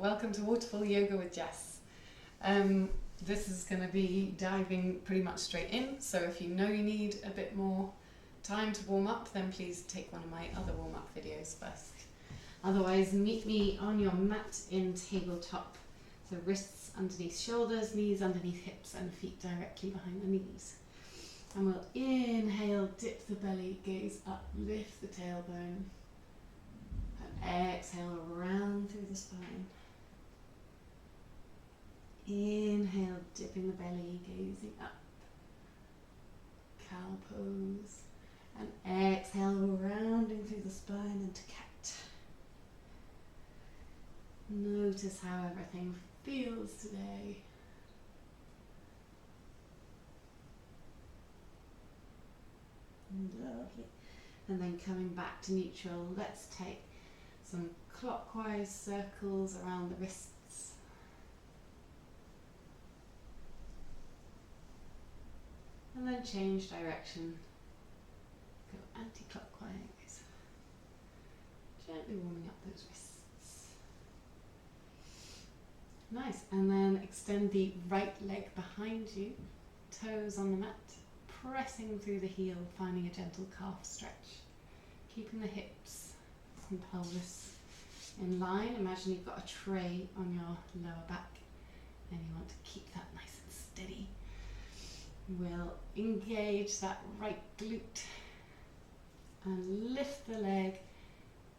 welcome to Waterfall Yoga with Jess. This is going to be diving pretty much straight in, so if you know you need a bit more time to warm up, then please take one of my other warm-up videos first. Otherwise, meet me on your mat in tabletop. So wrists underneath shoulders, knees underneath hips, and feet directly behind the knees. And we'll inhale, dip the belly, gaze up, lift the tailbone. And exhale, round through the spine. Inhale, dipping the belly, gazing up. Cow pose. And exhale, rounding through the spine into cat. Notice how everything feels today. Lovely. And then coming back to neutral, let's take some clockwise circles around the wrists. And then change direction. Go anti-clockwise. Gently warming up those wrists. Nice. And then extend the right leg behind you, toes on the mat, pressing through the heel, finding a gentle calf stretch. Keeping the hips and pelvis in line. Imagine you've got a tray on your lower back and you want to keep that nice and steady. We'll engage that right glute and lift the leg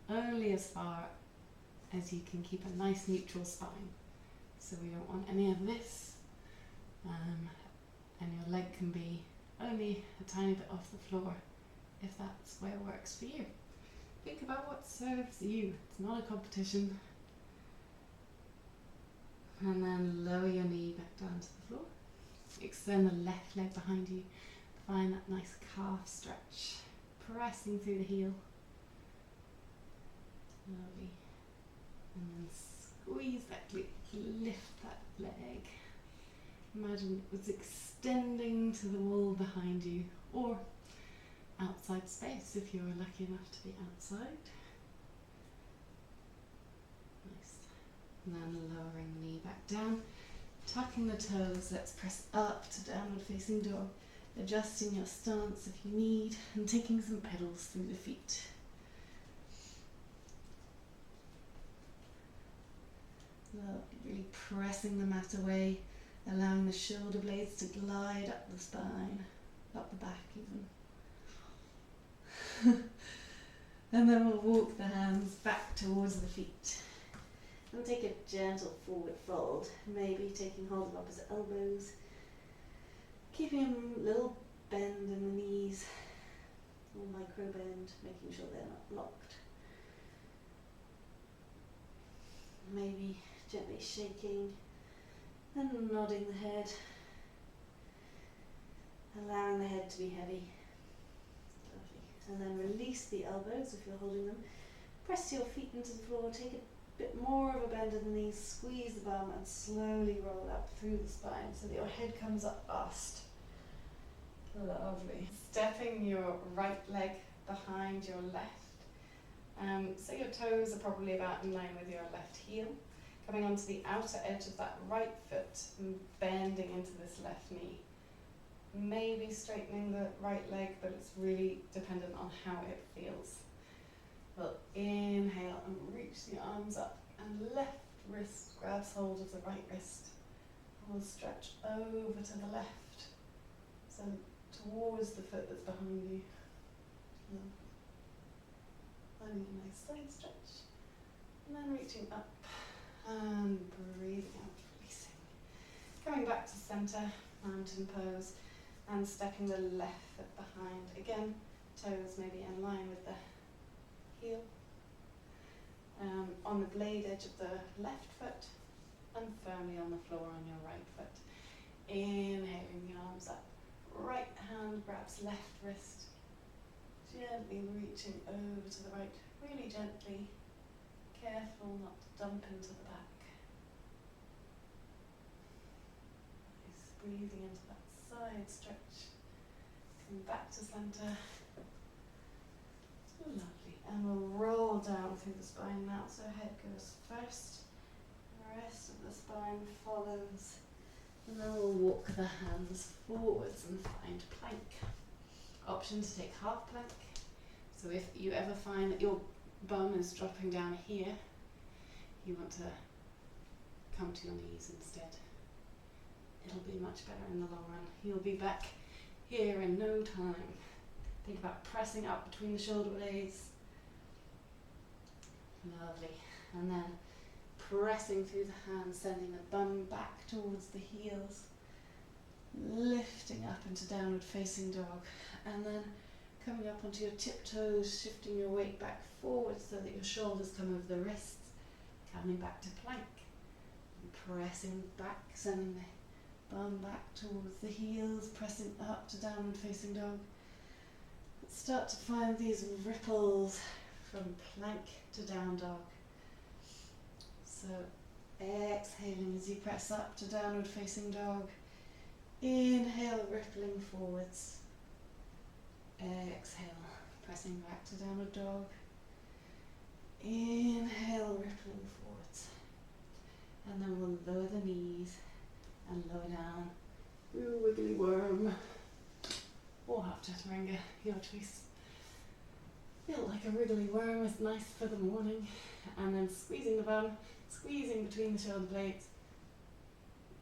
only as far as you can keep a nice neutral spine. So we don't want any of this, and your leg can be only a tiny bit off the floor if that's where it works for you. Think about what serves you. It's not a competition. And then lower your knee back down to the floor. Extend the left leg behind you. Find that nice calf stretch. Pressing through the heel. Lovely. And then squeeze that glute. Lift that leg. Imagine it was extending to the wall behind you, or outside space if you were lucky enough to be outside. Nice. And then lowering the knee back down. Tucking the toes, let's press up to downward facing dog, adjusting your stance if you need, and taking some pedals through the feet. Really pressing the mat away, allowing the shoulder blades to glide up the spine, up the back even. And then we'll walk the hands back towards the feet. And take a gentle forward fold, maybe taking hold of opposite elbows, keeping a little bend in the knees, or micro bend, making sure they're not locked. Maybe gently shaking and nodding the head, allowing the head to be heavy. Lovely. And then release the elbows if you're holding them. Press your feet into the floor, take a bit more of a bend in the knees, squeeze the bum and slowly roll up through the spine so that your head comes up fast. Lovely. Stepping your right leg behind your left. So your toes are probably about in line with your left heel. Coming onto the outer edge of that right foot and bending into this left knee. Maybe straightening the right leg, but it's really dependent on how it feels. We'll inhale and reach the arms up, and left wrist grabs hold of the right wrist. And we'll stretch over to the left, so towards the foot that's behind you. Finding a nice side stretch, and then reaching up and breathing out, releasing. Coming back to center, mountain pose, and stepping the left foot behind. Again, toes maybe in line with the heel, on the blade edge of the left foot, and firmly on the floor on your right foot. Inhaling the arms up, right hand grabs left wrist, gently reaching over to the right, really gently, careful not to dump into the back. Nice, breathing into that side stretch, come back to center. Lovely, and we'll roll down through the spine now, so head goes first, rest of the spine follows. And then we'll walk the hands forwards and find plank. Option to take half plank. So if you ever find that your bum is dropping down here, you want to come to your knees instead. It'll be much better in the long run. You'll be back here in no time. Think about pressing up between the shoulder blades. Lovely. And then pressing through the hands, sending the bum back towards the heels. Lifting up into downward facing dog. And then coming up onto your tiptoes, shifting your weight back forward so that your shoulders come over the wrists. Coming back to plank. And pressing back, sending the bum back towards the heels, pressing up to downward facing dog. Start to find these ripples from plank to down dog. So exhaling as you press up to downward facing dog. Inhale, rippling forwards. Exhale, pressing back to downward dog. Inhale, rippling forwards. And then we'll lower the knees and lower down. Ooh, wiggly worm. Or half chaturanga, your choice. Feel like a wriggly worm is nice for the morning. And then squeezing the bum, squeezing between the shoulder blades.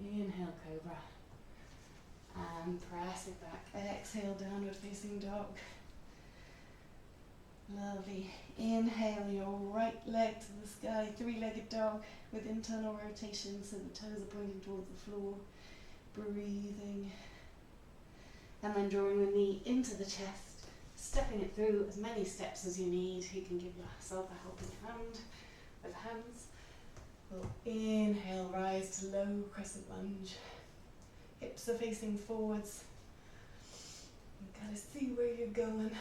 Inhale, cobra. And press it back. Exhale, downward facing dog. Lovely. Inhale your right leg to the sky, three-legged dog with internal rotation so the toes are pointing towards the floor. Breathing. And then drawing the knee into the chest, stepping it through as many steps as you need. You can give yourself a helping hand with hands. We'll inhale, rise to low crescent lunge. Hips are facing forwards. You kind of see where you're going.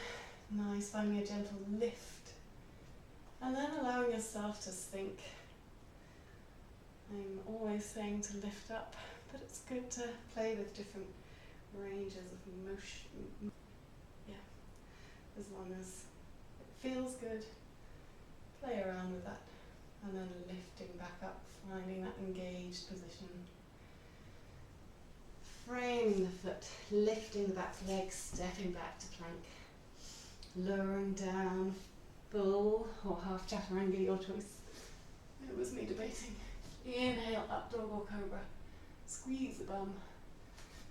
Nice, finding a gentle lift. And then allowing yourself to sink. I'm always saying to lift up, but it's good to play with different ranges of motion. Yeah, as long as it feels good, play around with that. And then lifting back up, finding that engaged position. Framing the foot, lifting the back leg, stepping back to plank. Lowering down, full or half chaturanga, your choice. It was me debating. Inhale, up dog or cobra. Squeeze the bum.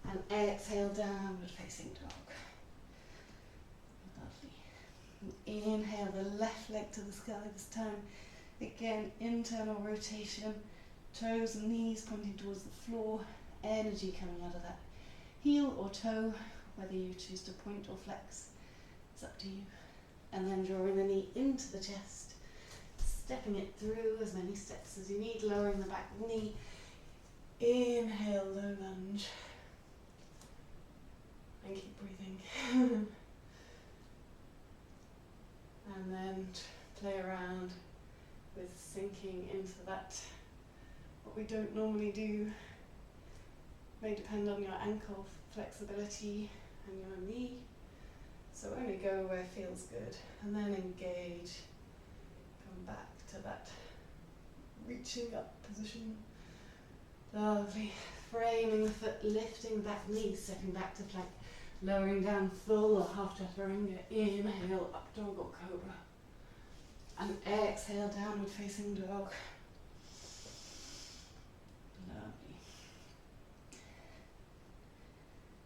And exhale, downward facing dog. Lovely. Inhale the left leg to the sky this time. Again, internal rotation. Toes and knees pointing towards the floor. Energy coming out of that heel or toe, whether you choose to point or flex. It's up to you. And then drawing the knee into the chest, stepping it through as many steps as you need, lowering the back knee. Inhale, low lunge. And keep breathing. And then play around with sinking into that, what we don't normally do. May depend on your ankle flexibility and your knee. So only go where it feels good, and then engage. Come back to that reaching up position. Lovely. Framing the foot, lifting back knee, stepping back to plank. Lowering down full or half chaturanga. Inhale, up dog or cobra. And exhale, downward facing dog. Lovely.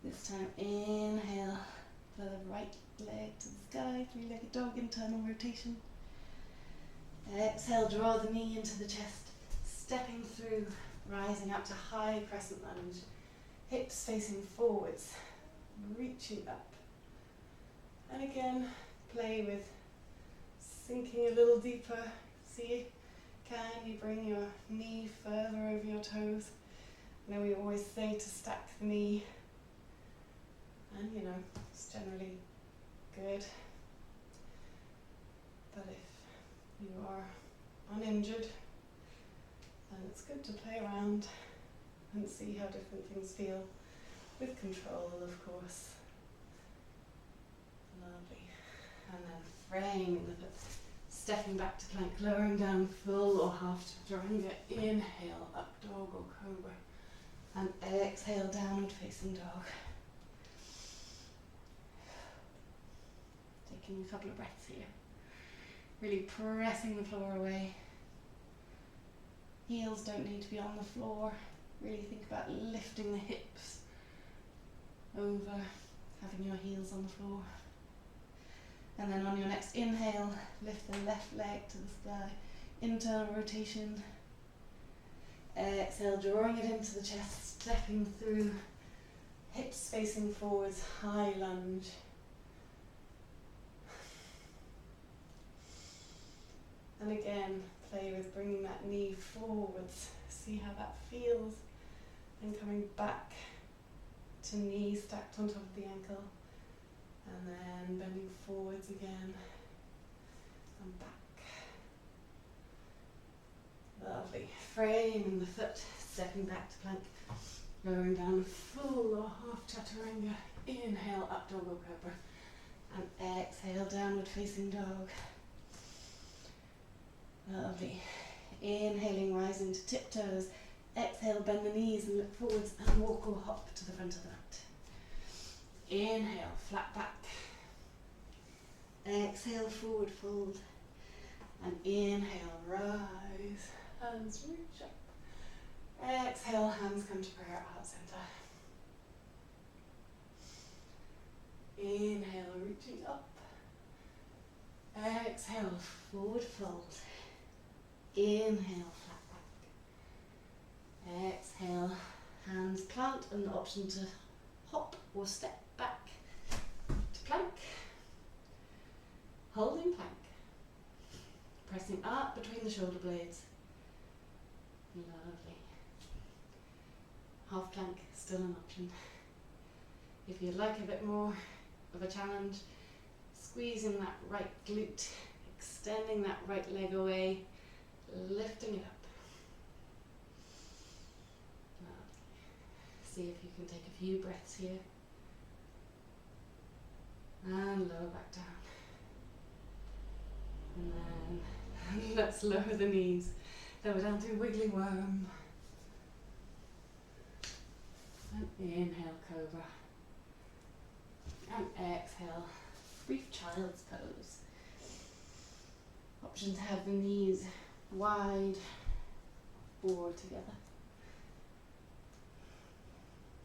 This time, inhale. The right leg to the sky, three-legged dog, internal rotation. Exhale, draw the knee into the chest, stepping through, rising up to high crescent lunge. Hips facing forwards, reaching up. And again, play with sinking a little deeper. See, can you bring your knee further over your toes? Now we always say to stack the knee. And you know, it's generally good. But if you are uninjured, then it's good to play around and see how different things feel, with control, of course. Lovely. And then framing the foot, Stepping back to plank, lowering down, full or half chaturanga. Inhale, up dog or cobra. And exhale, downward facing dog. Taking a couple of breaths here. Really pressing the floor away. Heels don't need to be on the floor. Really think about lifting the hips over, having your heels on the floor. And then on your next inhale, lift the left leg to the sky. Internal rotation. Exhale, drawing it into the chest, stepping through, hips facing forwards, high lunge. And again, play with bringing that knee forwards. See how that feels. And coming back to knee stacked on top of the ankle. And then bending forwards again. And back. Lovely. Framing the foot, stepping back to plank. Lowering down, full or half chaturanga. Inhale, up dog or cobra. And exhale, downward facing dog. Lovely. Inhaling, rising to tiptoes. Exhale, bend the knees and look forwards and walk or hop to the front of the mat. Inhale, flat back. Exhale, forward fold. And inhale, rise. Hands reach up. Exhale, hands come to prayer at heart center. Inhale, reaching up. Exhale, forward fold. Inhale, flat back. Exhale, hands plant and the option to hop or step back to plank. Holding plank. Pressing up between the shoulder blades. Lovely. Half plank, still an option. If you'd like a bit more of a challenge, squeezing that right glute, extending that right leg away, lifting it up. Lovely. See if you can take a few breaths here. And lower back down. And then let's lower the knees. Lower down to wiggly worm. And inhale, cobra. And exhale, brief child's pose. Option to have the knees wide or together.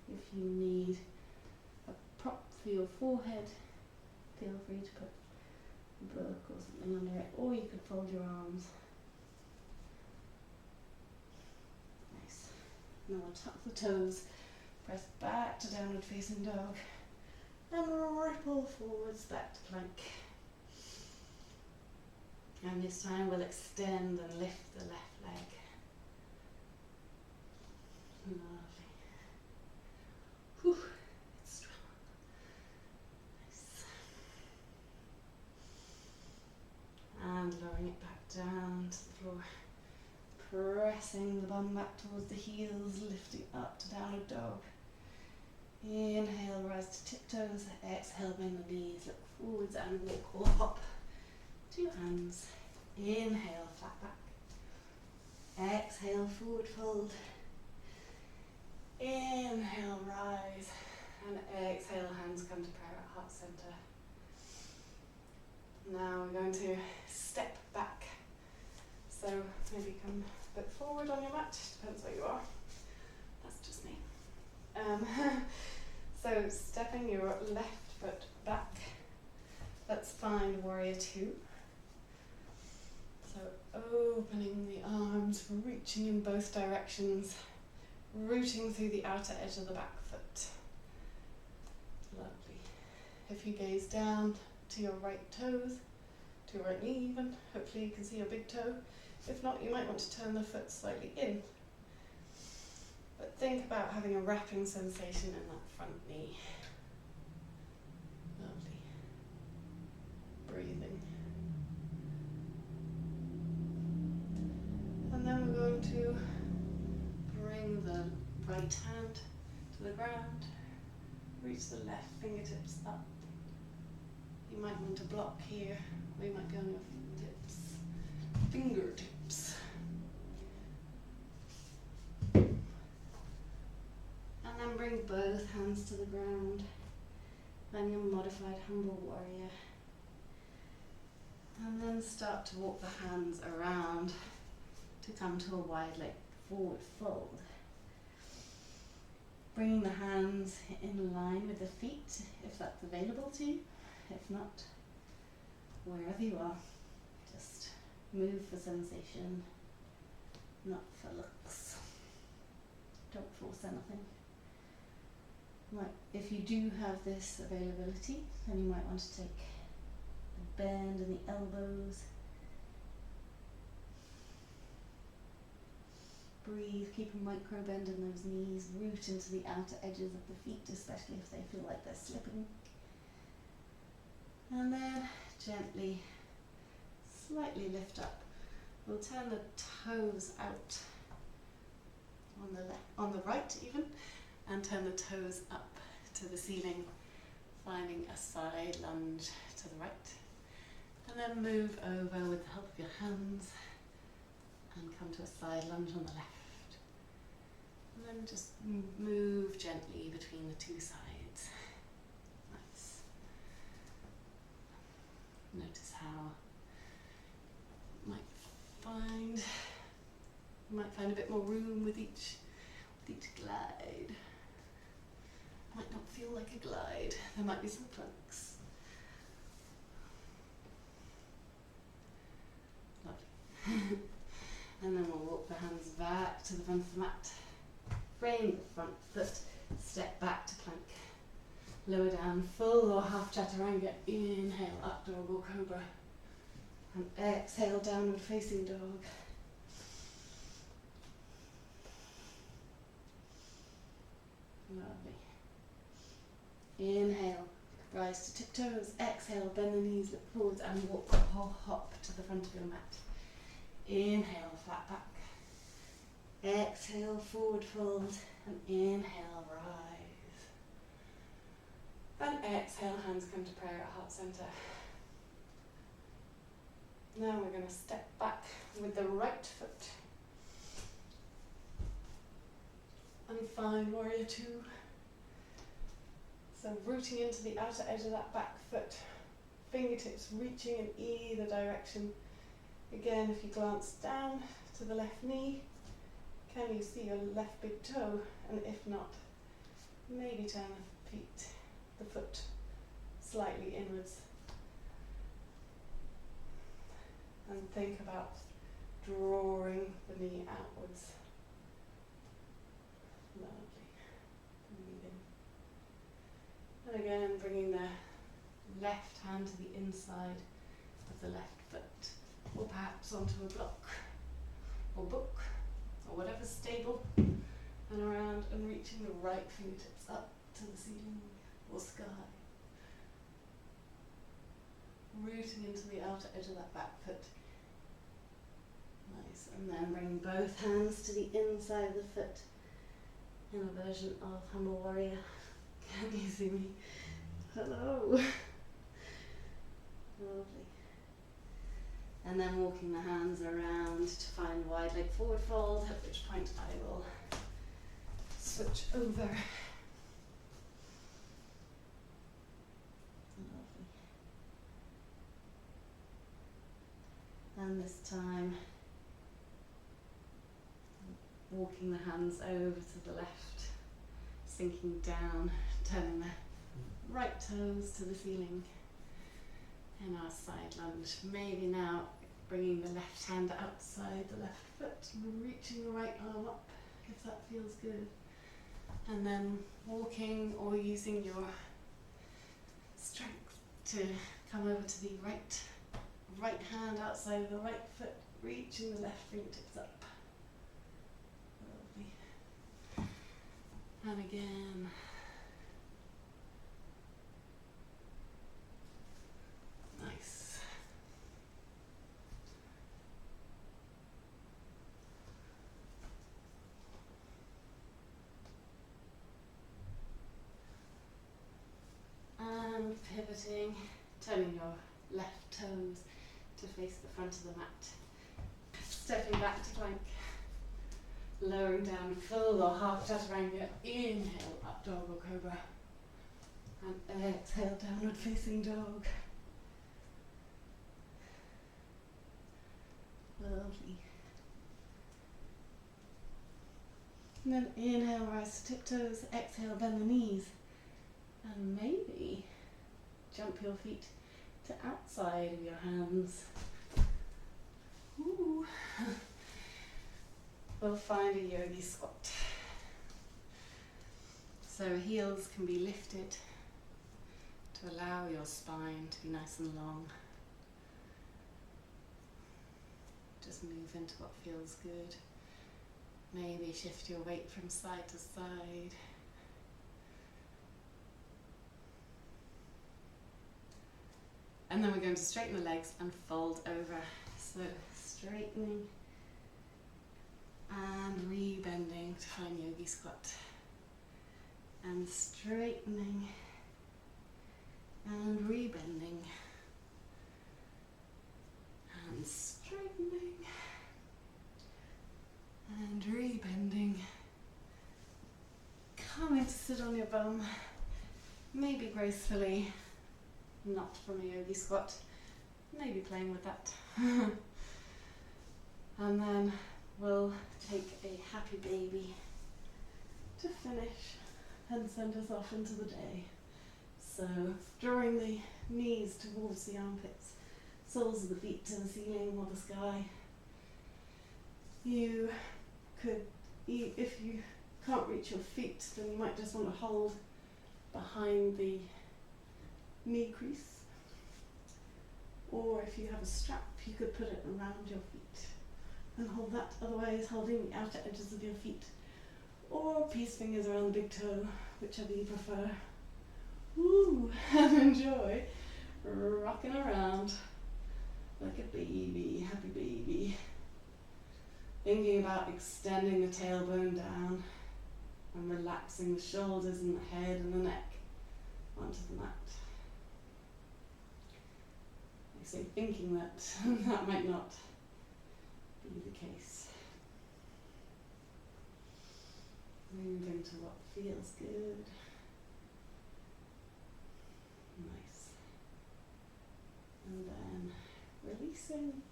If you need a prop for your forehead, feel free to put a book or something under it, or you could fold your arms. Nice. Now tuck the toes, press back to downward facing dog, and ripple forwards back to plank. And this time we'll extend and lift the left leg. Lovely. Whew, it's strong. Nice. And lowering it back down to the floor. Pressing the bum back towards the heels, lifting up to downward dog. Inhale, rise to tiptoes. Exhale, bend the knees, look forwards and walk or hop. 2 hands. Inhale, flat back. Exhale, forward fold. Inhale, rise. And exhale, hands come to prayer at heart center. Now we're going to step back. So maybe come a bit forward on your mat, depends where you are. That's just me. So stepping your left foot back. Let's find warrior 2. So opening the arms, reaching in both directions, rooting through the outer edge of the back foot. Lovely. If you gaze down to your right toes, to your right knee even, hopefully you can see your big toe. If not, you might want to turn the foot slightly in. But think about having a wrapping sensation in that front knee. Lovely. Breathing. And then we're going to bring the right hand to the ground. Reach the left fingertips up. You might want to block here, or you might be on your fingertips. fingertips. And then bring both hands to the ground. Then your modified humble warrior. And then start to walk the hands around to come to a wide leg forward fold. Bringing the hands in line with the feet if that's available to you. If not, wherever you are, just move for sensation, not for looks. Don't force anything. Right, if you do have this availability, then you might want to take a bend in the elbows. Breathe, keep a micro bend in those knees, root into the outer edges of the feet, especially if they feel like they're slipping. And then gently, slightly lift up. We'll turn the toes out on the left, on the right even, and turn the toes up to the ceiling, finding a side lunge to the right. And then move over with the help of your hands and come to a side lunge on the left. And then just move gently between the two sides. Nice. Notice how you might find a bit more room with each glide. Might not feel like a glide. There might be some planks. Lovely. And then we'll walk the hands back to the front of the mat. Frame the front foot, step back to plank. Lower down, full or half chaturanga. Inhale, up dog or cobra. And exhale, downward facing dog. Lovely. Inhale, rise to tiptoes. Exhale, bend the knees, look forwards and walk the whole hop to the front of your mat. Inhale, flat back. Exhale, forward fold. And inhale, rise. And exhale, hands come to prayer at heart center. Now we're going to step back with the right foot. And find warrior two. So rooting into the outer edge of that back foot. Fingertips reaching in either direction. Again, if you glance down to the left knee, can you see your left big toe? And if not, maybe turn the foot slightly inwards. And think about drawing the knee outwards. Lovely. Breathe in. And again, bringing the left hand to the inside of the left foot, or perhaps onto a block, or book, or whatever's stable, and around and reaching the right fingertips up to the ceiling or sky. Rooting into the outer edge of that back foot. Nice, and then bring both hands to the inside of the foot in a version of humble warrior. Can you see me? Hello. Lovely. And then walking the hands around to find wide leg forward fold, at which point I will switch over. Lovely. And this time, walking the hands over to the left, sinking down, turning the right toes to the ceiling. In our side lunge, maybe now bringing the left hand outside the left foot, reaching the right arm up if that feels good. And then walking or using your strength to come over to the right hand outside of the right foot, reaching the left fingertips up. Lovely. And again. Nice. And pivoting, turning your left toes to face the front of the mat. Stepping back to plank. Lowering down, full or half chaturanga. Inhale, up dog or cobra. And exhale, downward facing dog. Lovely. And then inhale, rise to tiptoes. Exhale, bend the knees. And maybe jump your feet to outside of your hands. Ooh. We'll find a yogi squat. So heels can be lifted to allow your spine to be nice and long. Just move into what feels good. Maybe shift your weight from side to side. And then we're going to straighten the legs and fold over. So straightening and re-bending to find yogi squat. And straightening and re-bending. And straightening and re-bending. Coming to sit on your bum, maybe gracefully, not from a yogi squat, maybe playing with that. And then we'll take a happy baby to finish and send us off into the day. So drawing the knees towards the armpits, soles of the feet to the ceiling or the sky. You could, if you can't reach your feet, then you might just want to hold behind the knee crease. Or if you have a strap, you could put it around your feet and hold that, otherwise holding the outer edges of your feet. Or peace fingers around the big toe, whichever you prefer. Woo! And enjoy rocking around like a baby, happy baby. Thinking about extending the tailbone down and relaxing the shoulders and the head and the neck onto the mat. I say thinking that that might not be the case. Move into what feels good. Nice. And then releasing.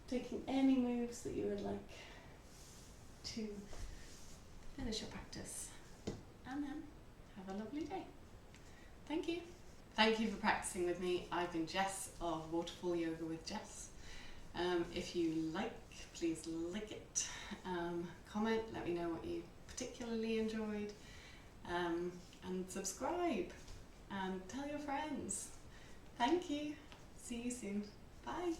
Taking any moves that you would like to finish your practice. And then have a lovely day. Thank you. Thank you for practicing with me. I've been Jess of Waterfall Yoga with Jess. If you like, please like it. Comment, let me know what you particularly enjoyed. And subscribe. And tell your friends. Thank you. See you soon. Bye.